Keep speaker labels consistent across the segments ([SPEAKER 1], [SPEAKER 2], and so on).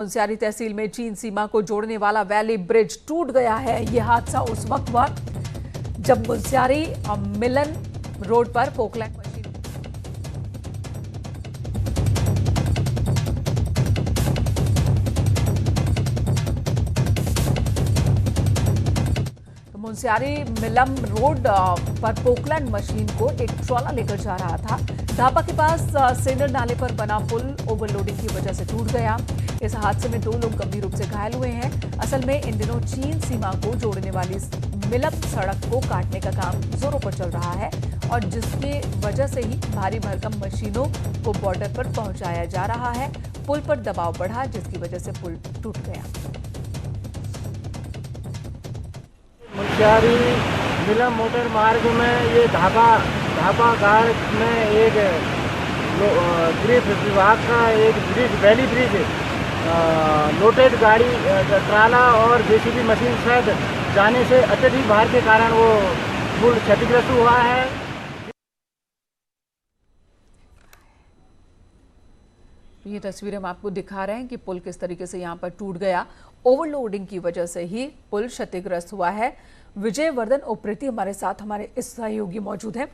[SPEAKER 1] मुनस्यारी तहसील में चीन सीमा को जोड़ने वाला वैली ब्रिज टूट गया है। यह हादसा उस वक्त हुआ जब मुनस्यारी मिलन रोड पर पोकलैंड मुनस्यारी मिलम रोड पर पोकलैंड मशीन को एक ट्रॉला लेकर जा रहा था। ढाबा के पास सेंडर नाले पर बना पुल ओवरलोडिंग की वजह से टूट गया। इस हादसे में 2 लोग गंभीर रूप से घायल हुए हैं। असल में इन दिनों चीन सीमा को जोड़ने वाली मिलम सड़क को काटने का काम जोरों पर चल रहा है और जिसकी वजह से ही भारी भरकम मशीनों को बॉर्डर पर पहुंचाया जा रहा है। पुल पर दबाव बढ़ा जिसकी वजह से पुल टूट गया।
[SPEAKER 2] मुनस्यारी मिलम मोटर मार्ग में ये ढाबा घाट में एक गृह विभाग का एक ब्रिज वैली ब्रिज लोडेड गाड़ी ट्राला और जेसीबी मशीन शायद जाने से अत्यधिक भार के कारण वो पुल क्षतिग्रस्त हुआ है।
[SPEAKER 1] ये तस्वीर हम आपको दिखा रहे हैं कि पुल किस तरीके से यहाँ पर टूट गया। ओवरलोडिंग की वजह से ही पुल क्षतिग्रस्त हुआ है। विजय वर्धन उप्रेती हमारे साथ हमारे इस सहयोगी मौजूद हैं।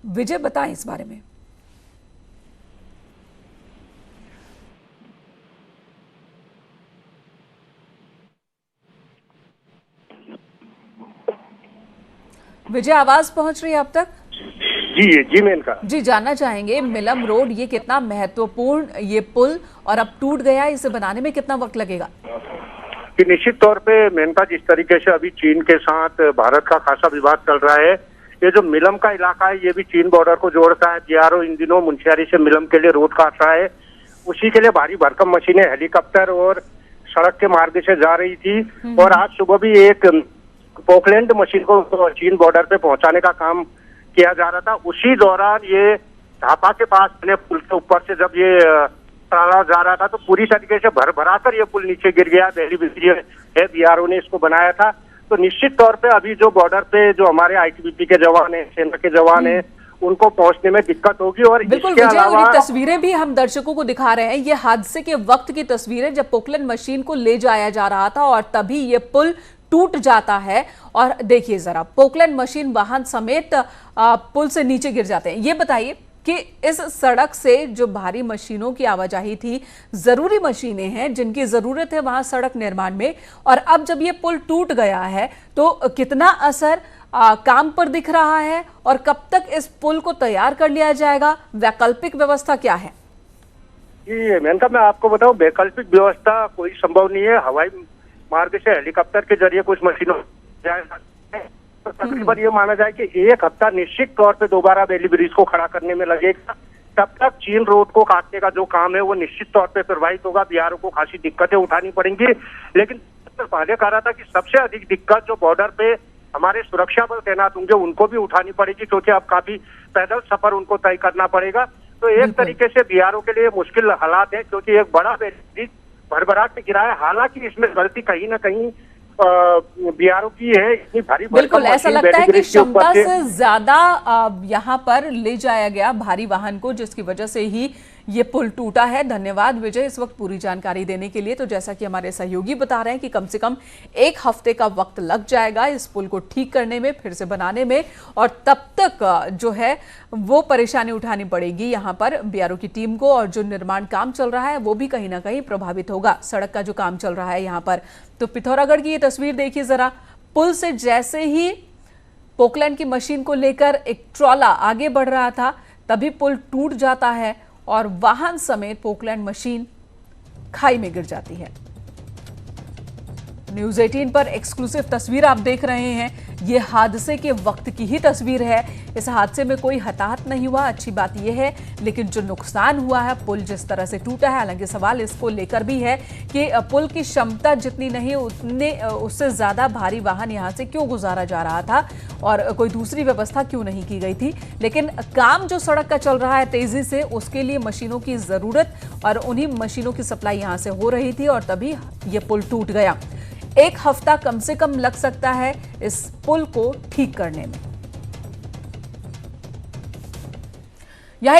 [SPEAKER 1] विजय, बताएं इस बारे में। विजय, आवाज पहुंच रही है अब तक?
[SPEAKER 3] जी मेनका
[SPEAKER 1] जी, जानना चाहेंगे मिलम रोड ये कितना महत्वपूर्ण ये पुल और अब टूट गया, इसे बनाने में कितना वक्त लगेगा?
[SPEAKER 3] कि निश्चित तौर पे मेनका, जिस तरीके से अभी चीन के साथ भारत का खासा विवाद चल रहा है, ये जो मिलम का इलाका है ये भी चीन बॉर्डर को जोड़ता है। बीआरओ इन दिनों मुनस्यारी से मिलम के लिए रोड काट रहा है। उसी के लिए भारी भरकम मशीनें हेलीकॉप्टर और सड़क के मार्ग से जा रही थी और आज सुबह भी एक पोकलैंड मशीन को चीन बॉर्डर पे पहुंचाने का काम किया जा रहा था। उसी दौरान ये ढाबा के पास पुल के ऊपर से जब ये ट्राला जा रहा था तो पूरी तरीके से भरा कर ये पुल नीचे गिर गया। वैली ब्रिज है, बीआरओ ने इसको बनाया था। तो निश्चित तौर पे अभी जो बॉर्डर पे जो हमारे आईटीबीपी के जवान हैं, सेना के जवान हैं, उनको पहुंचने में दिक्कत होगी। और
[SPEAKER 1] बिल्कुल विजय, और ये तस्वीरें भी हम दर्शकों को दिखा रहे हैं। ये हादसे के वक्त की तस्वीरें जब पोकलैंड मशीन को ले जाया जा रहा था और तभी ये पुल टूट जाता है। और देखिए जरा, पोकलैंड मशीन वाहन समेत पुल से नीचे गिर जाते हैं। ये बताइए कि इस सड़क से जो भारी मशीनों की आवाजाही थी, जरूरी मशीनें हैं जिनकी जरूरत है वहां सड़क निर्माण में, और अब जब ये पुल टूट गया है तो कितना असर काम पर दिख रहा है और कब तक इस पुल को तैयार कर लिया जाएगा? वैकल्पिक व्यवस्था क्या है?
[SPEAKER 3] जी मेनका, मैं आपको बताऊं, वैकल्पिक व्यवस्था कोई संभव नहीं है। हवाई मार्ग से हेलीकॉप्टर के जरिए कुछ मशीनों तो तकरीबन ये माना जाए कि 1 हफ्ता निश्चित तौर पे दोबारा वैली ब्रिज को खड़ा करने में लगेगा। तब तक चीन रोड को काटने का जो काम है वो निश्चित तौर पे प्रभावित होगा। बीआरओ को खासी दिक्कतें उठानी पड़ेंगी। लेकिन पहले कह रहा था कि सबसे अधिक दिक्कत जो बॉर्डर पे हमारे सुरक्षा बल तैनात होंगे उनको भी उठानी पड़ेगी, क्योंकि अब काफी पैदल सफर उनको तय करना पड़ेगा। तो एक तरीके से बीआरओ के लिए मुश्किल हालात है, क्योंकि एक बड़ा वैली ब्रिज भरभराट में गिरा है। हालांकि इसमें गलती कहीं ना कहीं बीआरओ की है। इतनी भारी
[SPEAKER 1] बिल्कुल ऐसा लगता है कि क्षमता से ज्यादा यहाँ पर ले जाया गया भारी वाहन को, जिसकी वजह से ही ये पुल टूटा है। धन्यवाद विजय इस वक्त पूरी जानकारी देने के लिए। तो जैसा कि हमारे सहयोगी बता रहे हैं कि कम से कम 1 हफ्ते का वक्त लग जाएगा इस पुल को ठीक करने में, फिर से बनाने में, और तब तक जो है वो परेशानी उठानी पड़ेगी यहाँ पर बीआरओ की टीम को, और जो निर्माण काम चल रहा है वो भी कहीं ना कहीं प्रभावित होगा। सड़क का जो काम चल रहा है यहाँ पर, तो पिथौरागढ़ की ये तस्वीर देखिए जरा। पुल से जैसे ही पोकलैंड की मशीन को लेकर एक ट्रॉला आगे बढ़ रहा था तभी पुल टूट जाता है और वाहन समेत पोकलैंड मशीन खाई में गिर जाती है। न्यूज़ 18 पर एक्सक्लूसिव तस्वीर आप देख रहे हैं। ये हादसे के वक्त की ही तस्वीर है। इस हादसे में कोई हताहत नहीं हुआ, अच्छी बात यह है, लेकिन जो नुकसान हुआ है, पुल जिस तरह से टूटा है, हालांकि सवाल इसको लेकर भी है कि पुल की क्षमता जितनी नहीं उतने उससे ज्यादा भारी वाहन यहां से क्यों गुजारा जा रहा था और कोई दूसरी व्यवस्था क्यों नहीं की गई थी। लेकिन काम जो सड़क का चल रहा है तेजी से, उसके लिए मशीनों की जरूरत और उन्हीं मशीनों की सप्लाई यहां से हो रही थी और तभी ये पुल टूट गया। 1 हफ्ता कम से कम लग सकता है इस पुल को ठीक करने में। यहाँ